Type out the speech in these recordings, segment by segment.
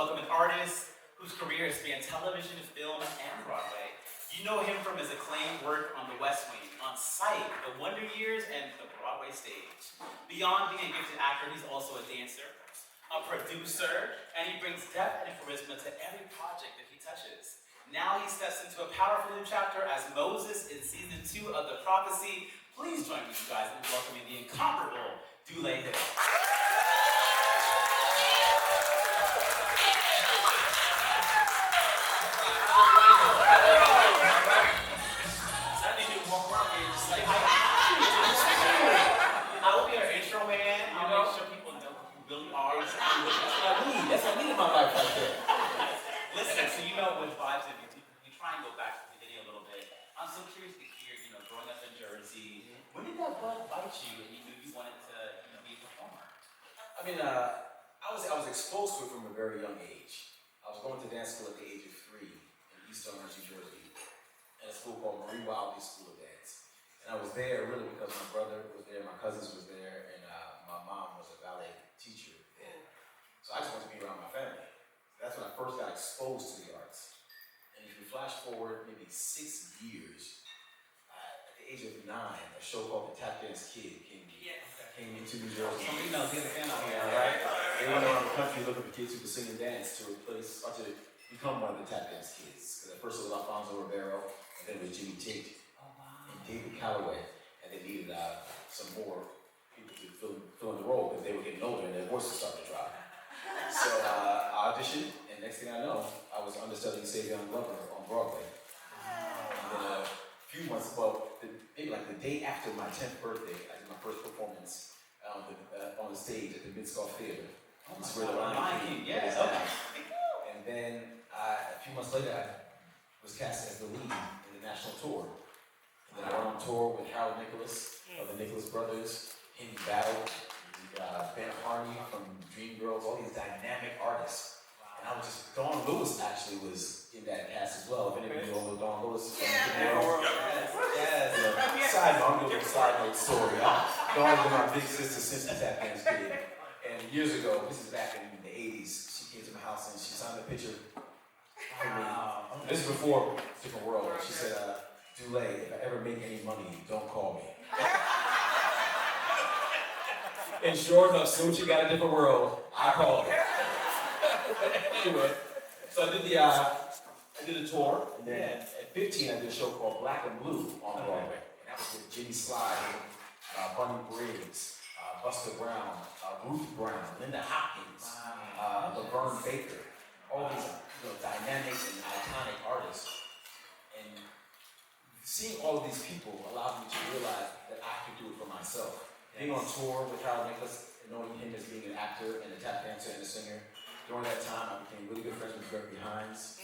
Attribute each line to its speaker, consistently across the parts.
Speaker 1: welcome an artist whose career has spanned television, film, and Broadway. You know him from his acclaimed work on The West Wing, on Psych, The Wonder Years, and the Broadway stage. Beyond being a gifted actor, he's also a dancer, a producer, and he brings depth and charisma to every project that he touches. Now he steps into a powerful new chapter as Moses in season 2 of The Prophecy. Please join me, you guys, in welcoming the incomparable Dulé Hill.
Speaker 2: That's what I need in my life right there.
Speaker 1: Listen, so you know with vibes, we try and go back to the beginning a little bit. I'm so curious to hear, growing up in Jersey, when did that bug bite you and you knew you wanted to, be a performer?
Speaker 2: I mean, I was exposed to it from a very young age. I was going to dance school at the age of 3 in East Orange, New Jersey, at a school called Marie Wiley School of Dance. And I was there really because my brother was there, my cousins was there, and my mom was a ballet teacher then. So I just wanted to be around my family. That's when I first got exposed to the arts. And if you flash forward maybe 6 years, at the age of 9, a show called The Tap Dance Kid came into New Jersey.
Speaker 1: Somebody knows he's a fan out here,
Speaker 2: Right? They went around the country looking for kids who could sing and dance to become one of the Tap Dance Kids. Because at first it was Alfonso Ribeiro, and then it was Jimmy Tate, and David Calloway, and they needed some more people to fill in the role because they were getting older and their voices started to drop. So I auditioned, and next thing I know, I was understudying Savion Glover on Broadway. And then a few months, maybe like the day after my 10th birthday, I did my first performance on the stage at the Mid-Scar Theater.
Speaker 1: Oh my God, Lion King, yes.
Speaker 2: And then a few months later, I was cast as the lead in the national tour. And then I went on tour with Harold Nicholas of the Nicholas Brothers, Henry Battle, Ben Harney from Dreamgirls, all these dynamic artists. And I was just, Dawn Lewis actually was in that cast as well. If any of you know Dawn Lewis from Dreamgirls. Yes. Side note, I'm gonna give a side note story. Dawn's been my big sister since the Tap Dance Kid. And years ago, this is back in the 80s, she came to my house and she signed a picture for me. This is before Different World. She said, Dulé, if I ever make any money, don't call me. And sure enough, soon she got a Different World, I called her. Anyway, so I did a tour, and then at 15 I did a show called Black and Blue on Broadway. And that was with Jimmy Slide, Bunny Briggs, Buster Brown, Ruth Brown, Linda Hopkins, Laverne Baker, all these dynamic and iconic artists. And seeing all of these people allowed me to realize that I could do it for myself. Being on tour with Harold Nicholas and knowing him as being an actor and a tap dancer and a singer, during that time I became really good friends with Gregory Hines.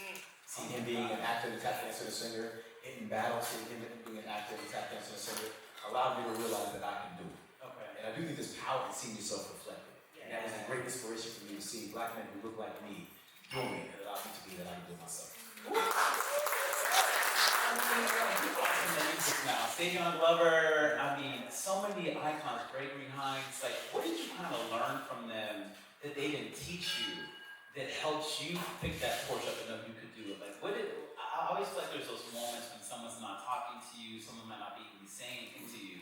Speaker 2: Seeing him being an actor, a tap dancer, and a singer, Hitting Battle, seeing him being an actor, a tap dancer, and a singer, allowed me to realize that I can do it. Okay. And I do think there's power in seeing yourself reflected. And that was a great inspiration for me to see black men who look like me doing it. It allowed me to be that I can do it myself.
Speaker 1: Now, Savion Glover, so many icons, Gregory Hines, what did you kind of learn from them that they didn't teach you that helps you pick that torch up and know you could do it? I always feel like there's those moments when someone's not talking to you, someone might not be even saying anything to you,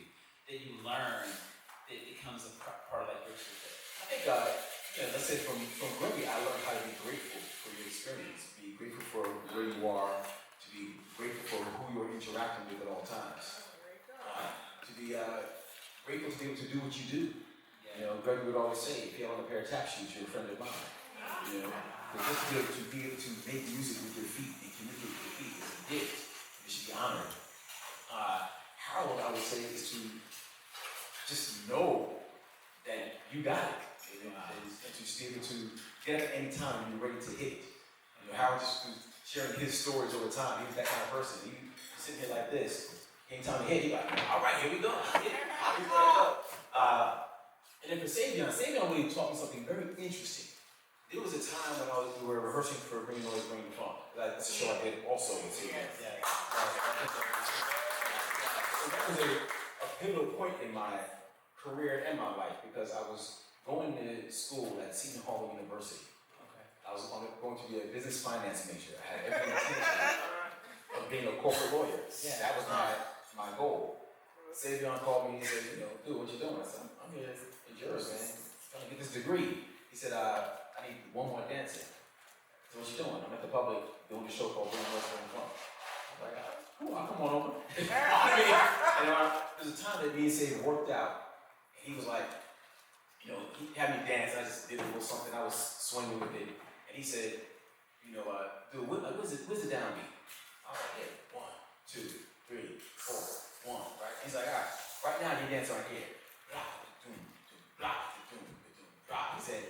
Speaker 1: that you learn that it becomes a part of your success.
Speaker 2: I think, let's say from Gregory, I learned how to be grateful for your experience, be grateful for where you are, to be grateful for who you're interacting with at all times. To be grateful to be able to do what you do. Gregory would always say, if you have on a pair of tap shoes, you're a friend of mine. But just to be able to make music with your feet and communicate with your feet is a gift. It should be honored. Harold, I would say, is to just know that you got it. And to just be able to get up at any time when you're ready to hit it. Harold just sharing his stories over time. He was that kind of person. He was sitting here like this. Anytime he hit, he'd be like, all right, here we go. And then for Savion really taught me something very interesting. There was a time when we were rehearsing for Bring Noise, Bring the Funk. That's a show I did also with Savion. So that was a pivotal point in my career and my life because I was going to school at Seton Hall University. I was going to be a business finance major. I had every intention of being a corporate lawyer.
Speaker 1: Yeah.
Speaker 2: That was my goal. Savion called me and he said, dude, what you doing? I said, I'm here in Jersey, man. Trying to get this degree. He said, I need one more dancer. I said, what you doing? I'm at the public doing a show called Bring West Wing Fun. I'm like, cool, I'll come on over. There's a time that me and Savion worked out, and he was like, he had me dance, I just did a little something, I was swinging with it, and he said, dude, where's the downbeat? I was like, yeah, 1, 2, 3, 4, 1, right? He's like, all right now you dance right here. He said,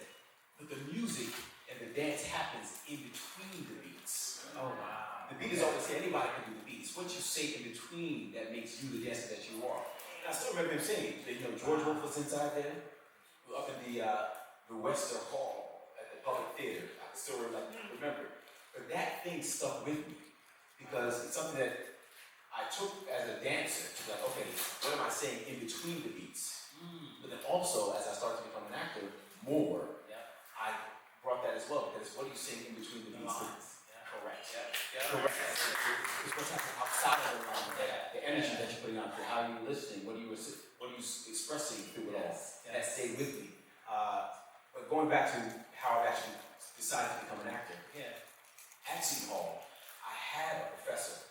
Speaker 2: but the music and the dance happens in between the beats.
Speaker 1: Oh, wow.
Speaker 2: The beat is always here, anybody can do the beat. It's what you say in between that makes you the dancer that you are. And I still remember him saying, that, George Wolf was inside there, up in the Western Hall at the Public Theater. I can still remember. But that thing stuck with me because it's something that I took as a dancer to be like, okay, what am I saying in between the beats? But then also, as I started to become an actor more, I brought that as well because what are you saying in between the beats? Correct. Correct. It's what's happening outside of the line. The energy that you're putting out there, how you're listening, what are you expressing through it all. That stayed with me. But going back to how I actually decided to become an actor. At Seton Hall, I had a professor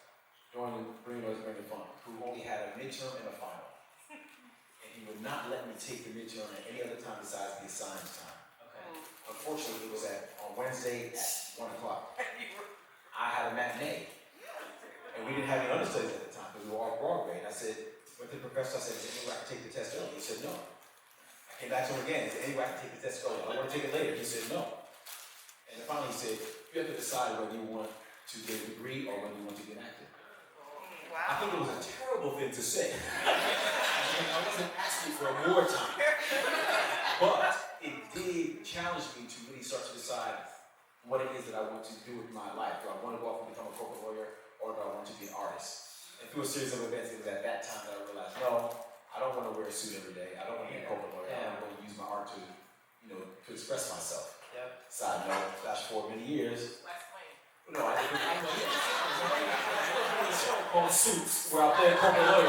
Speaker 2: during Bring Fun who only had a midterm and a final. And he would not let me take the midterm at any other time besides the assigned time. Unfortunately, it was on Wednesday at 1 o'clock. I had a matinee. And we didn't have any understudies at the time because we were all Broadway. And I went to the professor, I said, is there any way I can take the test early? He said, no. I came back to him again, is there any way I can take the test early? I want to take it later. He said, no. And then finally he said, you have to decide whether you want to get a degree or whether you want to be an actor. Wow. I think it was a terrible thing to say. I wasn't asking for more time. But it did challenge me to really start to decide what it is that I want to do with my life. Do I want to go off and become a corporate lawyer, or do I want to be an artist? And through a series of events, it was at that time that I realized, no, I don't want to wear a suit every day. I don't want to be a corporate lawyer. I want to use my art to express myself. Side note, flash forward many years. No, I didn't. I was doing a show called Suits, where I played a corporate lawyer.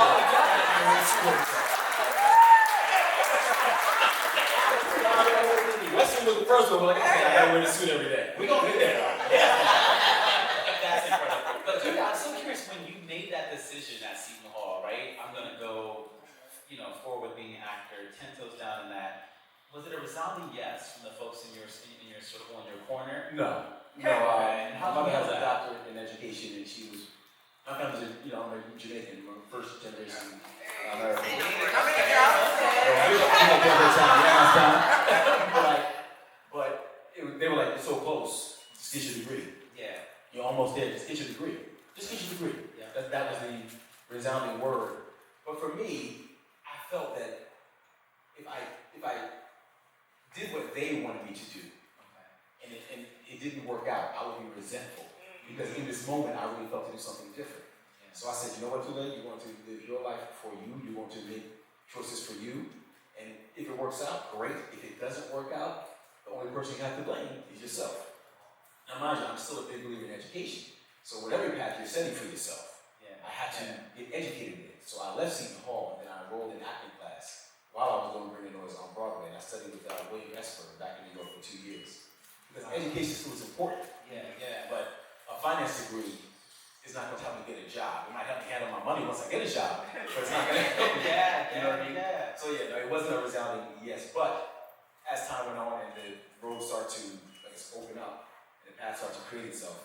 Speaker 2: Western was the first one, we're like, I gotta wear the suit every day. We're gonna get there.
Speaker 1: That's incredible. But dude, I'm so curious when you made that decision at Seton Hall, right? I'm gonna go, forward with being an actor, 10 toes down in that. Was it a resounding yes from the folks in your circle, in your corner?
Speaker 2: No.
Speaker 1: And
Speaker 2: My mother has a doctorate in education, and she was. My family's, I'm a Jamaican, I'm a first generation American. They were like, you're so close, just get your degree.
Speaker 1: Yeah.
Speaker 2: You're almost there, just get your degree. Just get your degree.
Speaker 1: Yeah.
Speaker 2: That was the resounding word. But for me, I felt that if I did what they wanted me to do, and it didn't work out, I would be resentful. Because in this moment, I really felt to do something different. Yeah. So I said, you know what, Dulé, you want to live your life for you, you want to make choices for you, and if it works out, great. If it doesn't work out, the only person you have to blame is yourself. Now mind you, I'm still a big believer in education. So whatever path you're setting for yourself, I had to get educated in it. So I left Seton Hall and then I enrolled in acting class while I was doing Bring Noise on Broadway, and I studied with William Esper back in New York for 2 years. Because education still is important. But a finance degree is not going to help me get a job. It might help me handle my money once I get a job, but it's not going to help me. You know what I mean? So no, it wasn't a resounding yes. But as time went on and the road started to open up and the path started to create itself,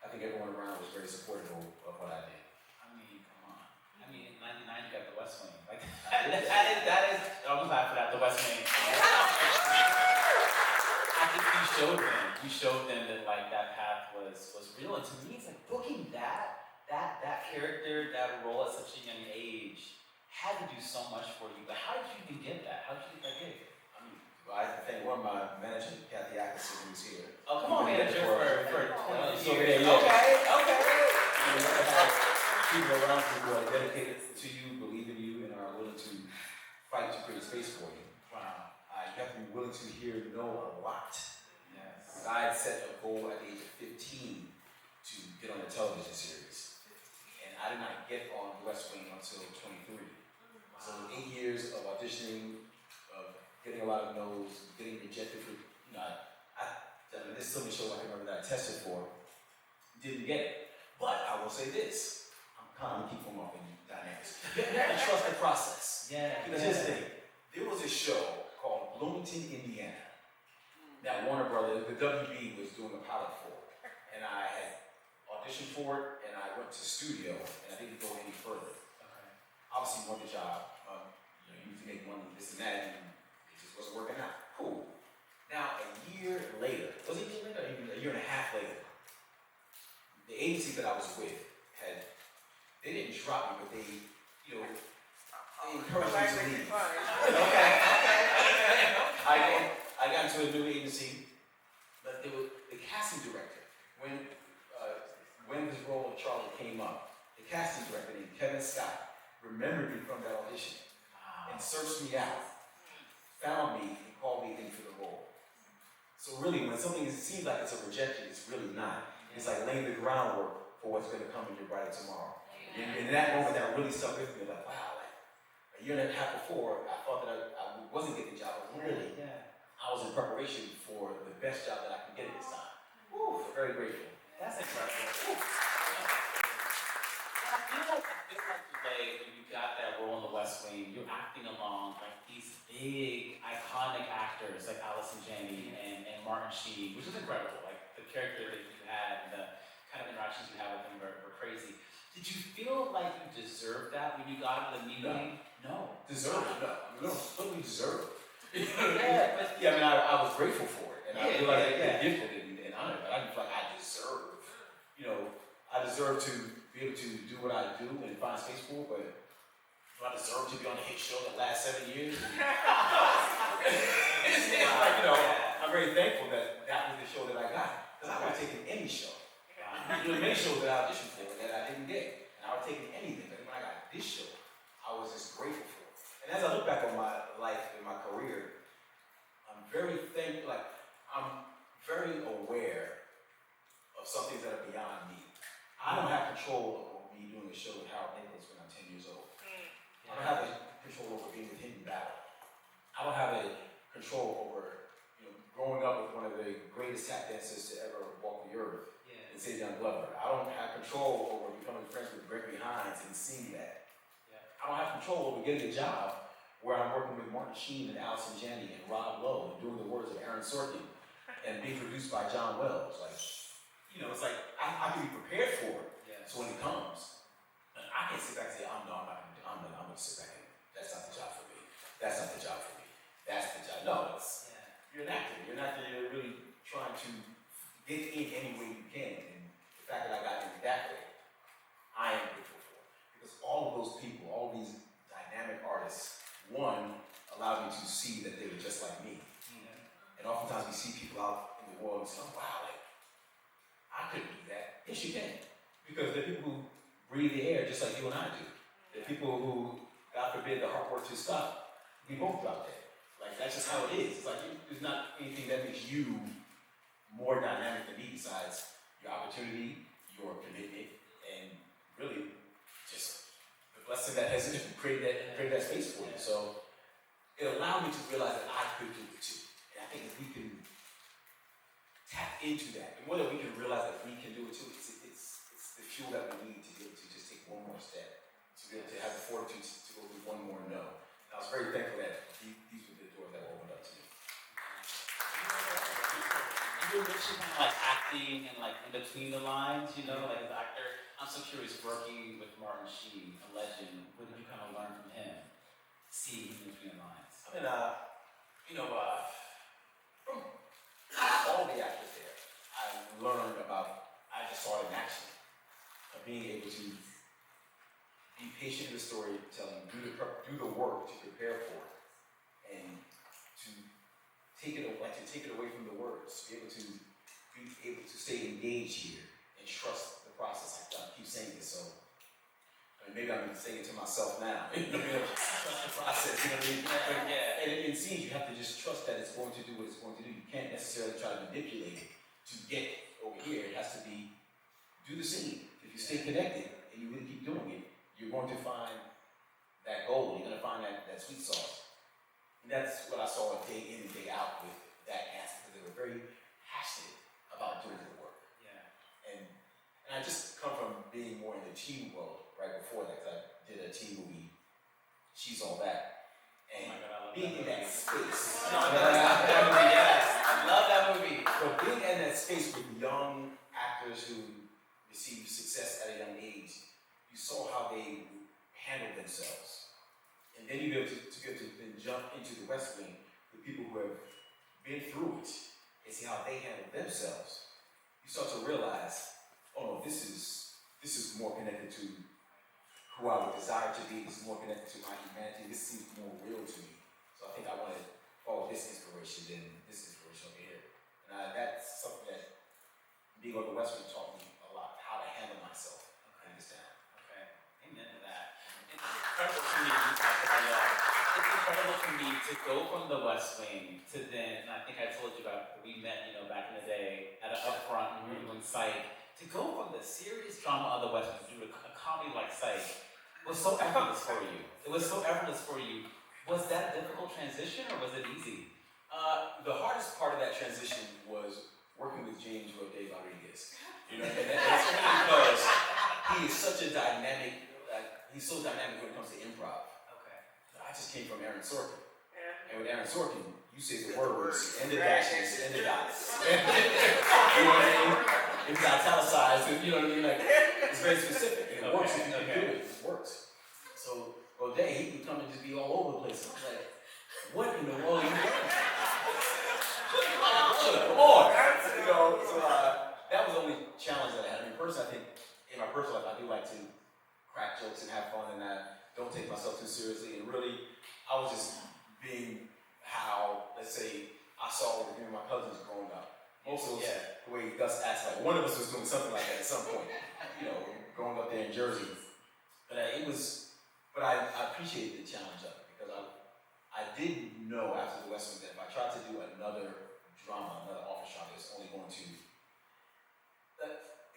Speaker 2: I think everyone around was very supportive of what I did.
Speaker 1: I mean, come on. I mean, in 99 you got the West Wing. Like that is. I'm laughing at the West Wing. I think you showed them that that path was real, and to me it's like booking that character, that role at such a young age had to do so much for you. But how did you even get that? How did you get that gig?
Speaker 2: I have to thank one of my managers, Kathy Atkinson, who's here.
Speaker 1: Oh, come on, manager, for 20
Speaker 2: So,
Speaker 1: years.
Speaker 2: yeah.
Speaker 1: Okay.
Speaker 2: You have people around you who are dedicated to you, believe in you, and are willing to fight to create space for you.
Speaker 1: Wow.
Speaker 2: You have to be willing to hear no a lot.
Speaker 1: Yes.
Speaker 2: I had set a goal at the age of 15 to get on a television series. And I did not get on the West Wing until 23. So 8 years of auditioning, of getting a lot of no's, getting rejected for, there's so many shows I can remember that I tested for, didn't get it. But I will say this, I'm kind of keep them off in dynamics. You have to trust the process.
Speaker 1: Yeah.
Speaker 2: Because here's the thing, there was a show called Bloomington, Indiana, that Warner Brothers, the WB was doing a pilot for. And I had auditioned for it, and I went to studio, and I didn't go any further.
Speaker 1: Okay.
Speaker 2: Obviously, wanted the job. You need to make money, this and that, and it just wasn't working out. Cool. Now, a year later, was it a year later? Even a year and a half later, the agency that I was with they didn't drop me, but they encouraged me to leave. Okay. I got into a new agency, but there was the casting director. When this role of Charlie came up, the casting director named Kevin Scott remembered me from that audition and searched me out, found me, and called me in for the role. So really, when something seems like it's a rejection, it's really not. It's like laying the groundwork for what's going to come in your body tomorrow. And in that moment, that really stuck with me. Like, wow, like a year and a half before, I thought that I wasn't getting the job, but really, I was in preparation for the best job that I could get at this time. Woo, very grateful.
Speaker 1: That's incredible. I feel like today, when you got that role in the West Wing, you're acting along like these big, iconic actors like Allison Janney and Martin Sheen, which is incredible. Like the character that you had and the kind of interactions you had with them were crazy. Did you feel like you deserved that when you got into the meeting? No.
Speaker 2: Deserve it? No. What do we deserve?
Speaker 1: Yeah,
Speaker 2: I was grateful for it, and I feel like I gifted and honored, but I just feel like I deserve. I deserve to be able to do what I do and find space for, but do I deserve to be on a hit show that lasts 7 years? It's like, I'm very thankful that that was the show that I got, because I would have taken any show. Many shows that I auditioned for that I didn't get, and I would have taken anything, but when I got this show, I was just grateful for it. And as I look back on my life and my career, I'm very thankful, I'm very aware of some things that are beyond me. I don't have control over me doing a show with Harold Nichols when I'm 10 years old. I don't have control over being with him in battle. I don't have control over, growing up with one of the greatest tap dancers to ever walk the earth. And say Young Glover. I don't have control over becoming friends with Gregory Hines and seeing that. I don't have control over getting a job where I'm working with Martin Sheen and Allison Janney and Rob Lowe and doing the words of Aaron Sorkin and being produced by John Wells. It's like I can be prepared for it. So when it comes, I can't sit back and say, I'm going to sit back and that's not the job for me. That's not the job for me. That's the job. No, you're an actor. You're an actor. You're really trying to get in any way you can, and the fact that I got in that way, I am grateful for. Because all of those people, all of these dynamic artists, one, allowed me to see that they were just like me. And oftentimes we see people out in the world and say, oh, wow, I couldn't do that. Yes, you can. Because there are people who breathe the air just like you and I do. There are people who, God forbid, the heart were to stop. We both drop dead. That's just how it is. It's like there's not anything that makes you more dynamic than me besides your opportunity, your commitment, and really just the blessing that has created that space for you. So it allowed me to realize that I could do it too. And I think if we can tap into that, and whether we can realize that we can do it too, it's the fuel that we need to be able to just take one more step, to be able to have the fortitude to go through one more no. And I was very thankful that these were the doors that were opened up to me.
Speaker 1: You mentioned kind of acting and in between the lines, as an actor. I'm so curious, working with Martin Sheen, a legend, what did you kind of learn from him? See in between the lines.
Speaker 2: From all the actors there, I learned I just saw it in action, of being able to be patient in the storytelling, do the work to prepare for it, and to take it away from the words, be able to stay engaged here and trust the process. I keep saying this, so maybe I'm saying it to myself now. Trust the process, And in scenes, you have to just trust that it's going to do what it's going to do. You can't necessarily try to manipulate it. to get over here, it has to be do the scene. If you stay connected and you really keep doing it, you're going to find that gold. You're going to find that sweet sauce. And that's what I saw day in and day out with that cast, because they were very passionate about doing the work.
Speaker 1: Yeah.
Speaker 2: And I just come from being more in the teen world right before that, because I did a teen movie, She's All That. And
Speaker 1: Oh my God, I love
Speaker 2: being in that space.
Speaker 1: No, that movie, yes. I love that movie.
Speaker 2: So being in that space with young actors who received success at a young age, you saw how they handled themselves. And then you get to then jump into the West Wing with people who have been through it and see how they handle themselves. You start to realize, oh no, this is more connected to who I would desire to be. This is more connected to my humanity. This seems more real to me. So I think I want to follow this inspiration than this inspiration over here. And that's something that being on the West Wing taught me a lot, how to handle myself in this town.
Speaker 1: Okay. Amen to that. It's incredible for me, it's incredible for me to go from the West Wing to then, and I think I told you about, we met, back in the day at an upfront when we were doing Psych, to go from the serious drama of the West Wing to do a comedy like Psych was so effortless for you. It was so effortless for you. Was that a difficult transition or was it easy?
Speaker 2: The hardest part of that transition was working with James Rodé Rodriguez. And that's only because he is such a dynamic, he's so dynamic when it comes to improv.
Speaker 1: Okay.
Speaker 2: I just came from Aaron Sorkin. And with Aaron Sorkin, you say the words and the dashes and the dots. You know what I mean? It's italicized, and you know what I mean? Like, it's very specific. And it works if you can do it. It works. So Rodé, he can come and just be all over the place. I was like, what in the world are you doing? Come on! So that was the only challenge that I had. I mean, personally, I think in my personal life, I do like to crack jokes and have fun, and I don't take myself too seriously. And really, I was just being how, let's say, I saw with me and my cousins growing up. Most of us, the way Gus acts, like one of us was doing something like that at some point, growing up there in Jersey. But I appreciated the challenge of it, because I did know after the West Wing that if I tried to do another drama, another office drama, it's only going to,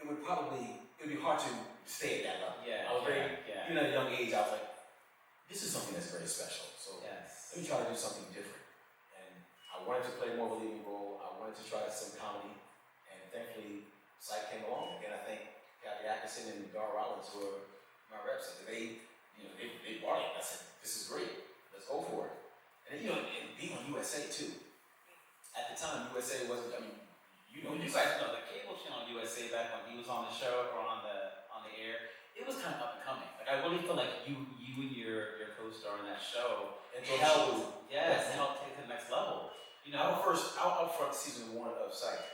Speaker 2: it would be hard to stay at that level.
Speaker 1: Yeah.
Speaker 2: I was even at a young age, I was like, this is something that's very special. So let me try to do something different. And I wanted to play more of a leading role. I wanted to try some comedy. And thankfully, Psych came along. Again, I think Gabby Atkinson and Dar Rollins were my reps. And they bought it. I said, this is great. Let's go for it. And and being on USA too. At the time, USA wasn't,
Speaker 1: you guys know the cable channel USA back when he was on the show or on the air, it was kind of up and coming. Like I really feel like you and your co-star in that show helped take it to the next level.
Speaker 2: Our upfront season 1 of Psych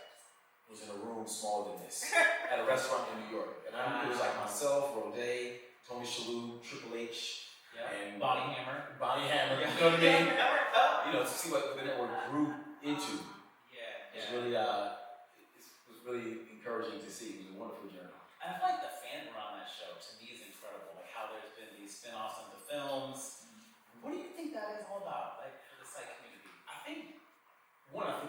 Speaker 2: was in a room smaller than this at a restaurant in New York. And it was like myself, Rodé, Tony Shalhoub, Triple H, and
Speaker 1: Bonnie Hammer.
Speaker 2: You know what I mean? To see what the network grew into. It was really encouraging to see. It was a wonderful journey.
Speaker 1: And I feel like the fandom around that show to me is incredible. Like how there's been these spin-offs into films. What do you think that is all about? Like for the Psych community?
Speaker 2: I think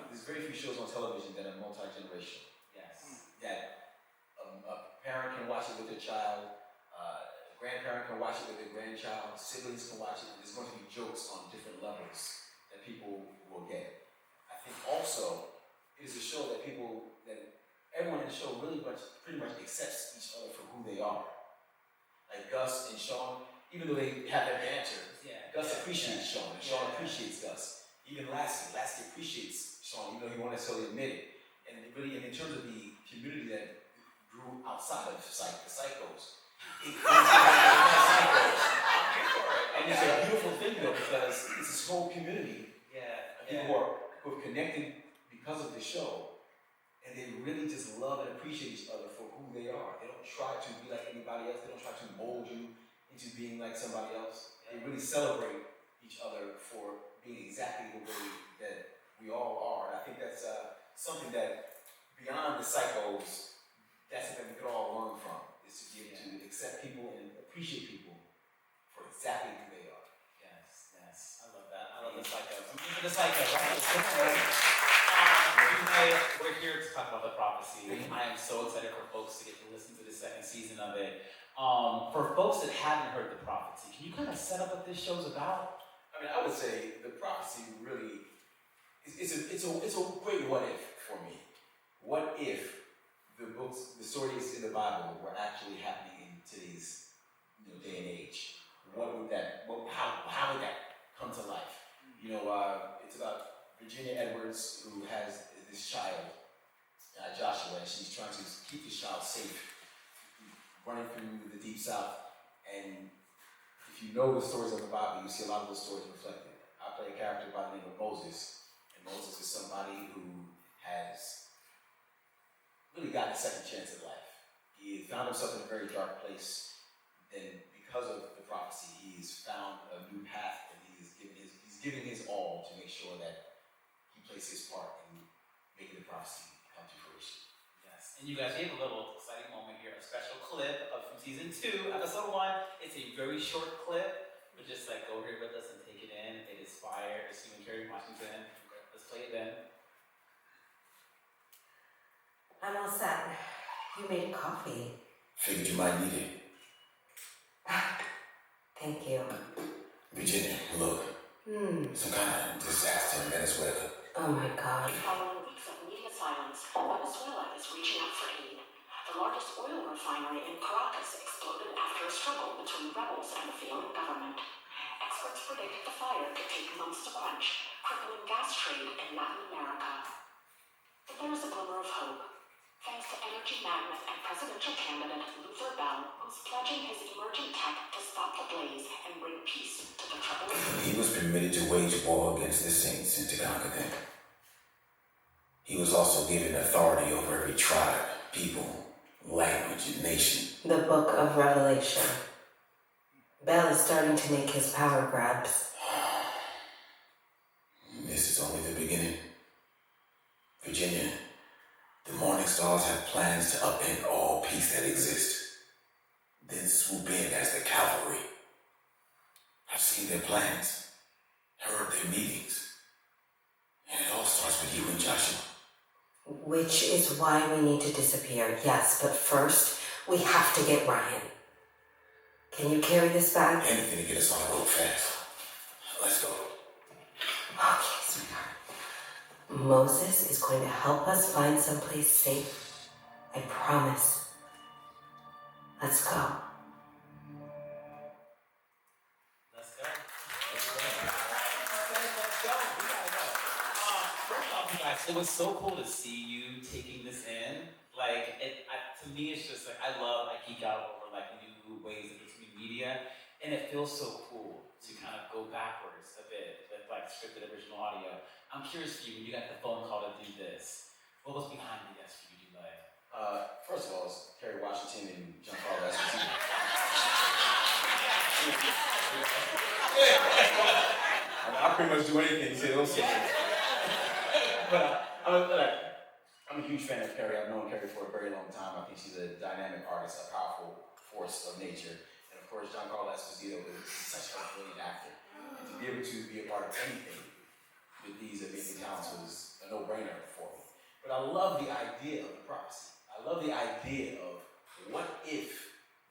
Speaker 2: there's very few shows on television that are multi-generational.
Speaker 1: Yes.
Speaker 2: That a parent can watch it with their child, a grandparent can watch it with their grandchild, siblings can watch it. There's going to be jokes on different levels that people will get. I think also it is a show that everyone in the show pretty much accepts each other for who they are. Like Gus and Sean, even though they have their banter, Gus appreciates Sean, and Sean appreciates Gus. Even Lassie appreciates Sean, even though he won't necessarily admit it. And really, in terms of the community that grew outside of Psych, the Psychos, and it's a beautiful thing though, because it's this whole community of people who are connected because of the show, and they really just love and appreciate each other for who they are. They don't try to be like anybody else. They don't try to mold you into being like somebody else. They really celebrate each other for being exactly the way that we all are. And I think that's something that beyond the Psychos, that's something we could all learn from, is to be able to accept people and appreciate people for exactly who they are.
Speaker 1: Yes. I love that. I love the Psychos. I'm into the Psychos. We're here to talk about the prophecy. I am so excited for folks to get to listen to the second season of it. For folks that haven't heard the prophecy, can you kind of set up what this show's about?
Speaker 2: I mean, I would say the prophecy really it's a great what if for me. What if the stories in the Bible were actually happening in today's day and age? How would that come to life? It's about Virginia Edwards, who has this child, Joshua, and she's trying to keep this child safe, running through the deep south. And if you know the stories of the Bible, you see a lot of those stories reflected. I play a character by the name of Moses, and Moses is somebody who has really gotten a second chance at life. He found himself in a very dark place. Then, because of the prophecy, he's found a new path, and he's giving his all to make sure that he plays his part in making the prophecy come to fruition.
Speaker 1: Yes, and you guys gave a little exciting moment here, a special clip from season 2, episode 1. It's a very short clip, but just like go here with us and take it in. It is fire. It's Stephen Kerry, Washington. Let's play it then.
Speaker 3: I'm all set. You made coffee.
Speaker 4: Figured you might need it.
Speaker 3: Thank you.
Speaker 4: Virginia, look. Some kind of disaster in Venezuela.
Speaker 3: Oh my God.
Speaker 5: Following weeks of media silence, Venezuela is reaching out for aid. The largest oil refinery in Caracas exploded after a struggle between rebels and the failing government. Experts predict the fire could take months to quench, crippling gas trade in Latin America. But there is a glimmer of hope. Thanks to energy magnate and presidential candidate Luther Bell, who's pledging his emerging tech to stop the blaze and bring peace to the troubled city.
Speaker 4: He was permitted to wage war against the saints and to conquer them. He was also given authority over every tribe, people, language, and nation.
Speaker 3: The Book of Revelation. Bell is starting to make his power grabs.
Speaker 4: This is only the beginning. Virginia, the Morning Stars have plans to upend all peace that exists, then swoop in as the cavalry. I've seen their plans, heard their meetings, and it all starts with you and Joshua.
Speaker 3: Which is why we need to disappear, yes, but first, we have to get Ryan. Can you carry this bag?
Speaker 4: Anything to get us on the road fast. Let's go.
Speaker 3: Okay, sweetheart. Moses is going to help us find someplace safe. I promise. Let's go.
Speaker 1: Let's go. Let's go. We gotta go. First off, you guys, it was so cool to see you taking this in. To me, it's just like I geek out over new ways of consuming media, and it feels so cool to kind of go backwards a bit with scripted original audio. I'm curious for you, when you got the phone call to do this, what was behind the yes for you, Dulé?
Speaker 2: First of all, it's Kerry Washington and Giancarlo Esposito. I pretty much do anything, say those things. But I'm a huge fan of Kerry. I've known Kerry for a very long time. I think she's a dynamic artist, a powerful force of nature. And of course, Giancarlo Esposito is such a brilliant actor. And to be able to be a part of anything with these amazing talents was a no-brainer for me. But I love the idea of the prophecy. I love the idea of what if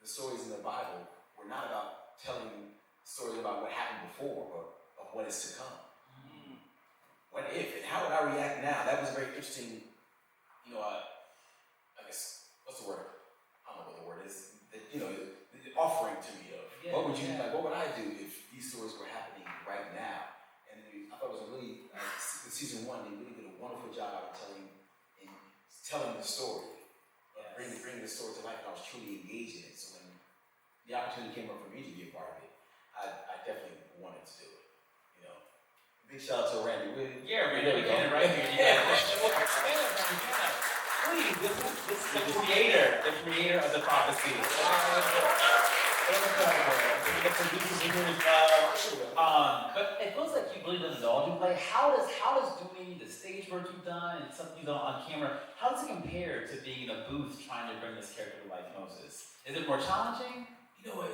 Speaker 2: the stories in the Bible were not about telling stories about what happened before, but of what is to come. What if, and how would I react now? That was very interesting, I guess, what's the word? I don't know what the word is. The offering to me of, what would I do if these stories were happening right now? And I thought it was a really, with season 1, they really did a wonderful job of telling the story, bringing the story to life, and I was truly engaged in it. So when the opportunity came up for me to be a part of it, I definitely wanted to do it. Big shout out to Randy.
Speaker 1: Yeah, Randy, we can right here. Please, this is the creator of the prophecy. The producers are here as well. But it feels like you really done it all. How does doing the stage work you've done and something you've done on camera, how does it compare to being in a booth trying to bring this character to life, Moses? Is it more challenging?
Speaker 2: You know what?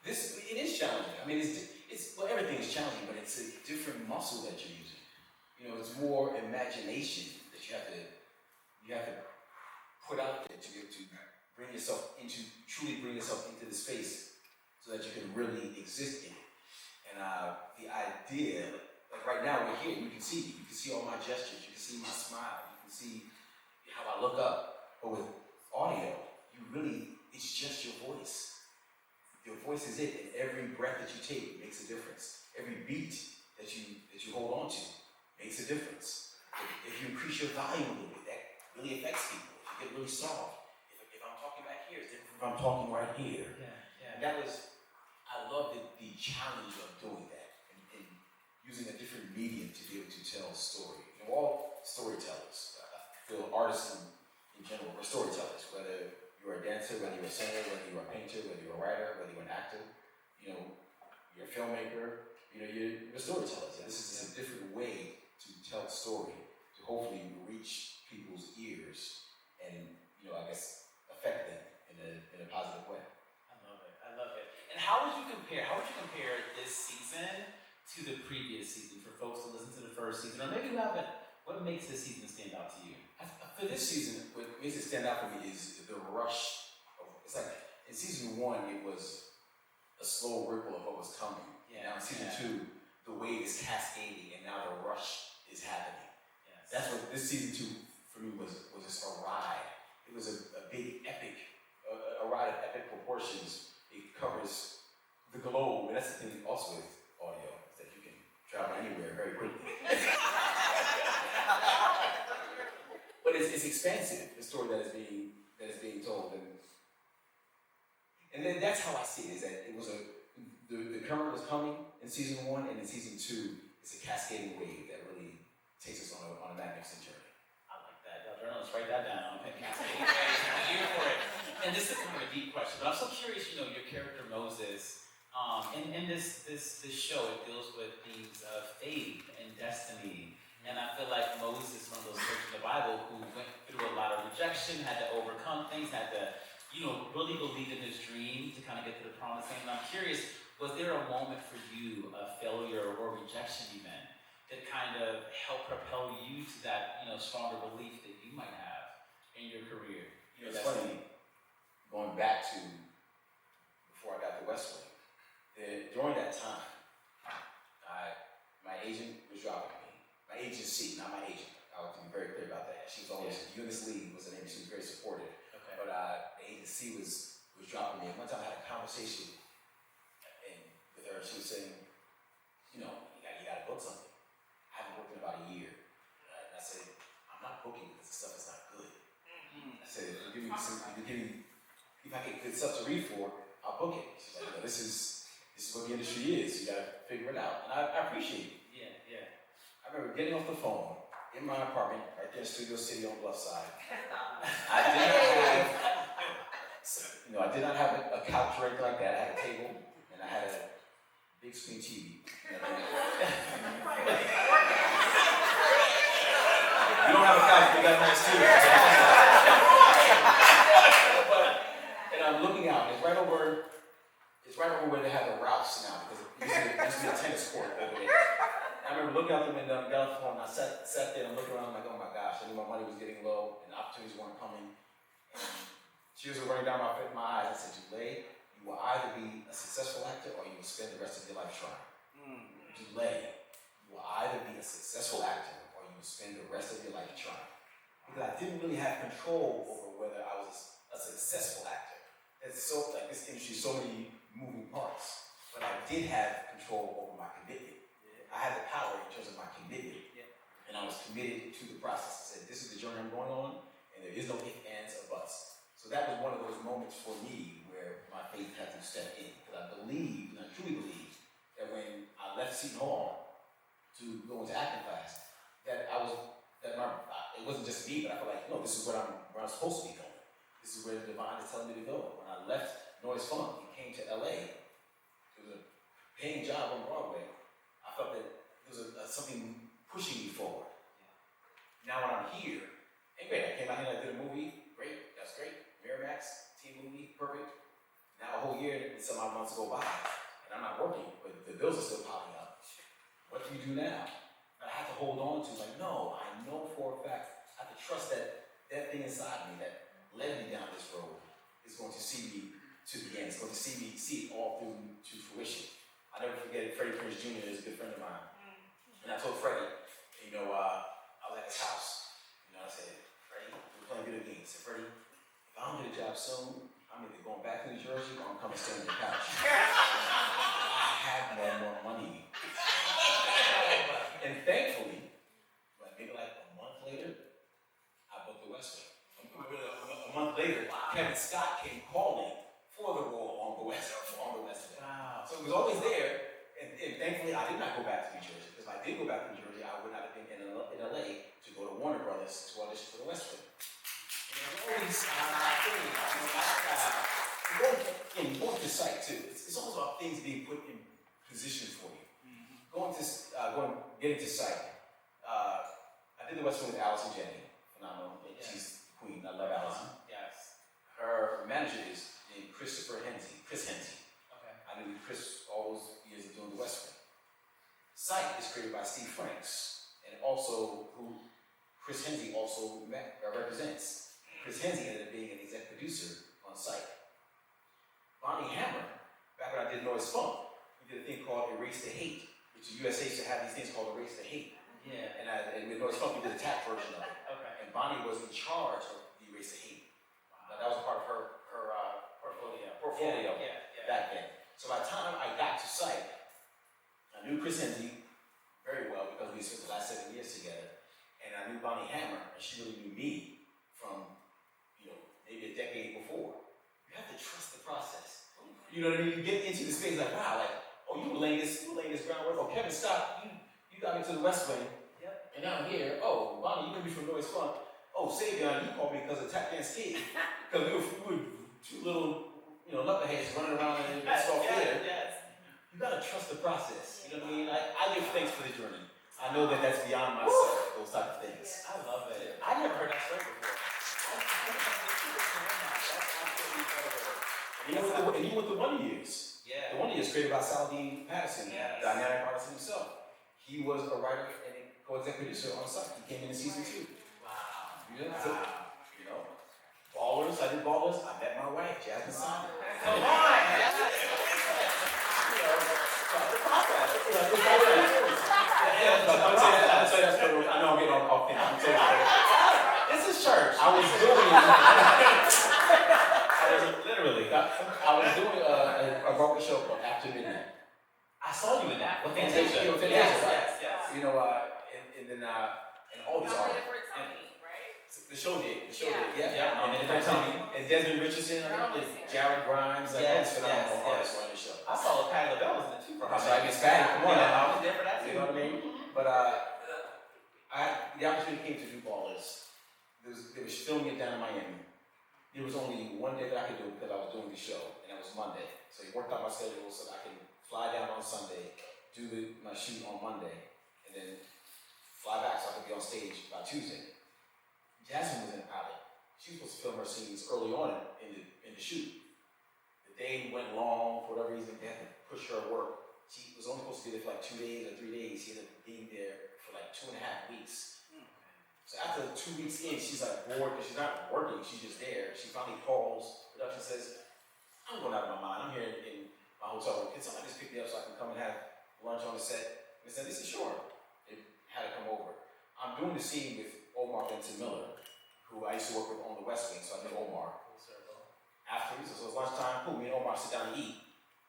Speaker 2: It is challenging. I mean, everything is challenging, but it's a different muscle that you're using. It's more imagination that that you have to put out there to be able to truly bring yourself into the space so that you can really exist in it. And the idea, like right now we're here, you can see me, you can see all my gestures, you can see my smile, you can see how I look up. But with audio, it's just your voice. Your voice is it, and every breath that you take makes a difference. Every beat that you hold on to makes a difference. If you increase your volume a little bit, that really affects people. If you get really soft, if I'm talking back here, it's different from if I'm talking right here. And I love the challenge of doing that and using a different medium to be able to tell a story. We're all storytellers. I feel artists in general, we're storytellers, whether you're a dancer, whether you're a singer, whether you're a painter, whether you're a writer, whether you're an actor, you're a filmmaker, you're storytellers. And this is a different way to tell a story, to hopefully reach people's ears and, I guess, affect them in a positive way.
Speaker 1: I love it. And how would you compare this season to the previous season for folks to listen to the first season? Or maybe you haven't, what makes this season stand out to you?
Speaker 2: For this season, what makes it stand out for me is the rush. It's like in season 1, it was a slow ripple of what was coming. Now in season 2, the wave is cascading, and now the rush is happening.
Speaker 1: Yes.
Speaker 2: That's what this season 2 for me was just a ride. It was a big epic, a ride of epic proportions. It covers the globe, and that's the thing also with audio, is that you can travel anywhere very quickly. But it's expansive, the story that is being told, and then that's how I see it. Is that it was the current was coming in season 1, and in season 2, it's a cascading wave that really takes us on a magnificent journey.
Speaker 1: I like that. Journalists, write that down. Okay, cascading wave. I'm here for it. And this is kind of a deep question, but I'm so curious. Your character Moses. In this show, it deals with themes of faith and destiny. And I feel like Moses is one of those characters in the Bible who went through a lot of rejection, had to overcome things, had to, really believe in his dream to kind of get to the promised land. And I'm curious, was there a moment for you, a failure or rejection event, that kind of helped propel you to that, stronger belief that you might have in your career?
Speaker 2: It's funny, going back to before I got to West Wing, during that time, my agent was dropping me. My agency, not my agent. I want to be very clear about that. She was always, Eunice Lee was her name. She was very supportive.
Speaker 1: Okay.
Speaker 2: But the agency was dropping me. And one time I had a conversation with her. She was saying, you got to book something. I haven't booked in about a year. And I said, I'm not booking because the stuff is not good. I said, if I get good stuff to read for, I'll book it. She's like, this is what the industry is. You got to figure it out. And I appreciate it.
Speaker 1: Yeah.
Speaker 2: I remember getting off the phone in my apartment right there in Studio City on Bluffside. I did not have a couch or anything like that. I had a table and I had a big screen TV. You don't have a couch, but you got a nice TV. And I'm looking out. It's right over where they have the routes now, because it used to be a tennis court over there. I remember looking out the window, got off the phone, and I sat there and looked around like, oh my gosh, I knew my money was getting low and opportunities weren't coming. And tears were running down my eyes. I said, Dulé, you will either be a successful actor or you will spend the rest of your life trying. Dulé, you will either be a successful actor or you will spend the rest of your life trying. Because I didn't really have control over whether I was a successful actor. It's so, like, this industry, so many moving parts. But I did have control over my commitment. I had the power in terms of my commitment, and I was committed to the process. I said, this is the journey I'm going on, and there is no ifs, ands, or buts. So that was one of those moments for me where my faith had to step in, because I believed, and I truly believed, that when I left Seton Hall to go into acting class, that it wasn't just me, but I felt like, no, this is where I'm supposed to be going. This is where the divine is telling me to go. When I left Noise Funk and came to LA, it was a paying job on Broadway. I felt that there was something pushing me forward. Now when I'm here, and great, I came out here and I did a movie, great, that's great. Miramax, teen movie, perfect. Now a whole year and some odd months go by, and I'm not working, but the bills are still piling up. What do you do now? But I have to hold on to, like, no, I know for a fact, I trust that that thing inside me that led me down this road is going to see me to the end. It's going to see it all through to fruition. I'll never forget it. Freddie Prinze Jr. is a good friend of mine. And I told Freddie, I was at his house. I said, Freddie, we're playing video games. I said, Freddie, if I don't get a job soon, I'm either going back to New Jersey or I'm coming stay on the couch. I have no more money. And thankfully, maybe like a month later, I booked the West Wing. A month later, Kevin Scott came calling for the role on the West Wing.
Speaker 1: Wow.
Speaker 2: So it was always there, and thankfully I did not go back to New Jersey, because if I did go back to New Jersey, I would not have been in LA to go to Warner Brothers to audition for the West Wing. And there's always things, going to Psych too. It's always about things being put in position for you. Getting to Psych. I did the West Wing with Allison Janney, phenomenal. She's the queen. I love Allison.
Speaker 1: Yes.
Speaker 2: Her manager is named Chris Henze.
Speaker 1: Okay.
Speaker 2: I knew Chris all those years of doing the West Wing. Psych is created by Steve Franks, and also who Chris Henze also represents. Chris Henze ended up being an exec producer on Psych. Bonnie Hammer, back when I did Noise Funk, we did a thing called Erase the Hate, which the USA used to have these things called Erase the Hate.
Speaker 1: Yeah.
Speaker 2: And with Noise Funk, we did a tap version of it.
Speaker 1: Okay.
Speaker 2: And Bonnie was in charge of the Erase the Hate. That was part of her portfolio back then. So by the time I got to Psych, I knew Chris Henze very well because we spent the last 7 years together. And I knew Bonnie Hammer, and she really knew me from, maybe a decade before. You have to trust the process. You know what I mean? You get into the space like, wow, you were laying this groundwork. Oh, Kevin Scott, you got me to the West Wing.
Speaker 1: Yep.
Speaker 2: And now I'm here. Oh, Bonnie, you can be from Noise Funk. Oh, Savion, you called me because of Tap Dance Kid. Because we were two little, knuckleheads running around in the soft theater.
Speaker 1: Yes.
Speaker 2: You gotta trust the process. You know what I mean? I give thanks for the journey. I know that that's beyond myself, those type of things.
Speaker 1: I love it.
Speaker 2: I never heard that story before. And even with the Wonder Years.
Speaker 1: Yeah.
Speaker 2: The Wonder Years created by Saladin Patterson,
Speaker 1: Yes.
Speaker 2: dynamic artist himself. He was a writer and a co-exec producer on Psych. He came in season 2.
Speaker 1: Wow.
Speaker 2: Ballers, I did Ballers. I met my wife, Jasmine Simon.
Speaker 1: Come on.
Speaker 2: I know I'm getting off thing. This is church. I was doing a Broadway show called After Midnight.
Speaker 1: I saw you in that. What
Speaker 2: And
Speaker 1: Fantasia?
Speaker 2: then,
Speaker 1: Yes.
Speaker 2: And all these artists. The show did.
Speaker 1: Yeah.
Speaker 2: And Desmond Richardson, Jared Grimes,
Speaker 1: Yes,
Speaker 2: phenomenal
Speaker 1: yes.
Speaker 2: artists on the show.
Speaker 1: I saw Patti LaBelle was in it too for her.
Speaker 2: So I get Spanish. Come on now.
Speaker 1: I was there for that too.
Speaker 2: You know what I mean? But the opportunity came to do Ballers. They was filming it down in Miami. There was only one day that I could do it because I was doing the show, and that was Monday. So he worked out my schedule so that I can fly down on Sunday, do my shoot on Monday, and then fly back so I could be on stage by Tuesday. Jasmine was in the pilot. She was supposed to film her scenes early on in the shoot. The day went long for whatever reason. They had to push her work. She was only supposed to be there for like 2 days or 3 days. She ended up being there for like 2.5 weeks. So after 2 weeks in, she's like bored because she's not working. She's just there. She finally calls production, says, "I'm going out of my mind. I'm here in my hotel room. Can somebody just pick me up so I can come and have lunch on the set?" And I said, "This is sure." They had to come over. I'm doing the scene with Omar Benson Miller, who I used to work with on the West Wing, so I knew Omar. After, so it's lunchtime, cool, me and Omar sit down and eat.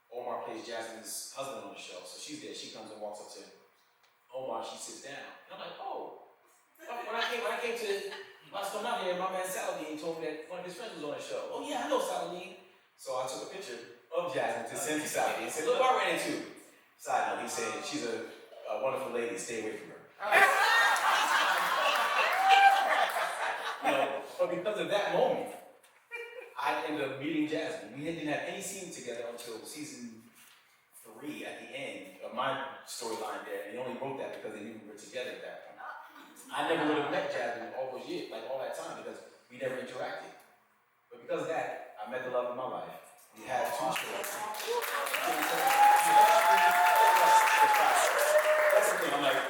Speaker 2: Omar plays Jasmine's husband on the show, so she's there. She comes and walks up to Omar, she sits down. And I'm like, oh. When I came to, I was coming out here, my man Saladin told me that one of his friends was on the show. Oh yeah, I know Saladin. So I took a picture of Jasmine to send to Saladin and said, look, I ran into. Side note, he said, she's a wonderful lady, stay away from her. But because of that moment, I ended up meeting Jasmine. We didn't have any scenes together until season 3 at the end of my storyline there. And they only wrote that because they knew we were together at that point. I never would have met Jasmine all those years, like all that time, because we never interacted. But because of that, I met the love of my life. We had 2 children. That's the thing. I'm like,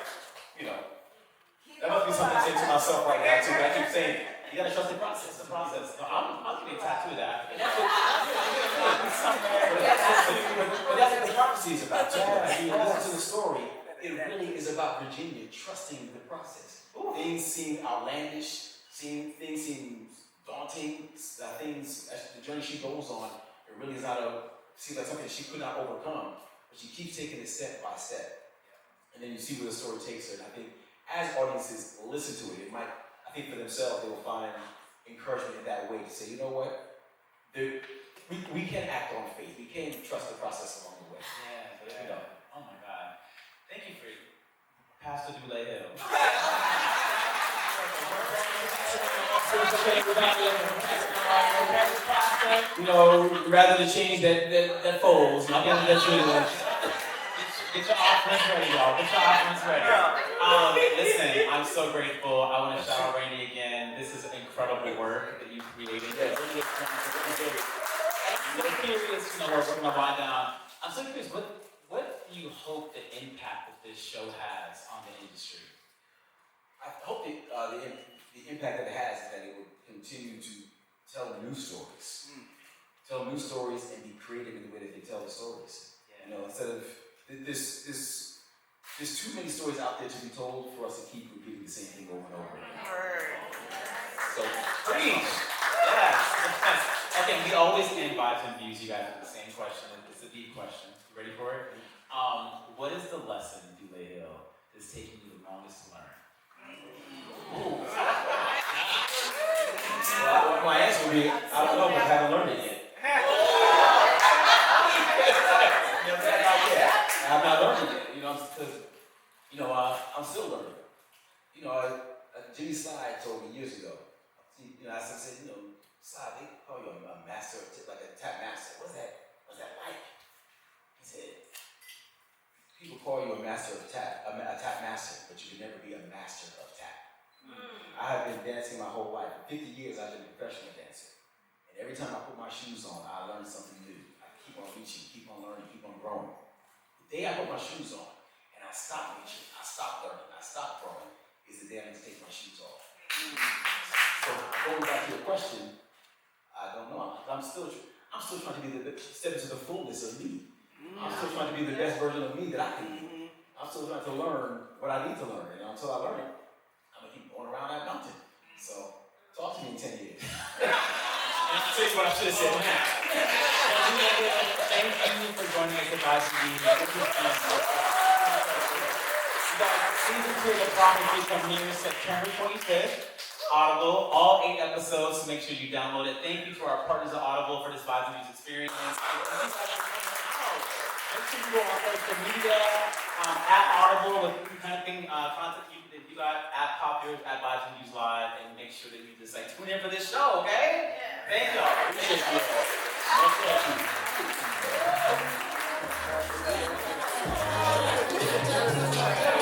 Speaker 2: that must be something to say to my myself right now too, but I keep saying, you gotta trust the process, the process. No, I'm getting a tattoo of that. And that's what, but that's what the prophecy is about too. If you listen to the story, it really is about Virginia trusting the process. Things seem outlandish, things seem daunting, things, the journey she goes on, it really is seems like something she could not overcome, but she keeps taking it step by step. And then you see where the story takes her. And I think as audiences listen to it, I think for themselves, they will find encouragement in that way to say, you know what, we can act on faith. We can trust the process along the way.
Speaker 1: Yeah. You know. Oh my God. Thank you for Pastor Dulé Hill.
Speaker 2: You know, rather the change that folds, not that change.
Speaker 1: Get your offerings ready, y'all. Get your offerings ready. Listen, I'm so grateful. I want to shout out Randy again. This is incredible work that you created. I'm so curious, we're going to wind down. I'm so curious, what do you hope the impact that this show has on the industry?
Speaker 2: I hope the impact that it has is that it will continue to tell new stories. Tell new stories and be creative in the way that they tell the stories. You know, instead of there's too many stories out there to be told for us to keep repeating the same thing over and over again. So
Speaker 1: Preach! Yes. Okay, we always end Vibes and Views, you guys, with the same question. It's a deep question. You ready for it? What is the lesson in Dulé Hill that's taking you the longest to learn?
Speaker 2: Well, my answer would be, I don't know, but I haven't learned it yet. I have not learned it yet, because, I'm still learning. Jimmy Sly told me years ago, I said, Sly, they call you a master, like a tap master. What's that like? He said, people call you a master of tap, a tap master, but you can never be a master of tap. I have been dancing my whole life. For 50 years, I've been a professional dancer. And every time I put my shoes on, I learn something new. I keep on reaching, keep on learning, keep on growing. The day I put my shoes on, and I stop reaching, I stop learning, I stop growing, is the day I need to take my shoes off. So going back to your question, I don't know. I'm still trying to be step into the fullness of me. I'm still trying to be the best version of me that I can be. I'm still trying to learn what I need to learn, and until I learn it, I'm gonna keep going around that mountain. So talk to me in 10 years. And I'll tell you what I should have said now.
Speaker 1: Thank you for joining us at Vibes and Views. You guys, season 2 of The Promise is premiering September 25th. Audible, all 8 episodes, so make sure you download it. Thank you to our partners at Audible for this Vibes and Views experience. Make sure you go on social media, at Audible, with the kind of thing, content that you got, at Pop Yours, at Vibes and Views Live, and make sure that you just tune in for this show, okay? Thank y'all. Appreciate you.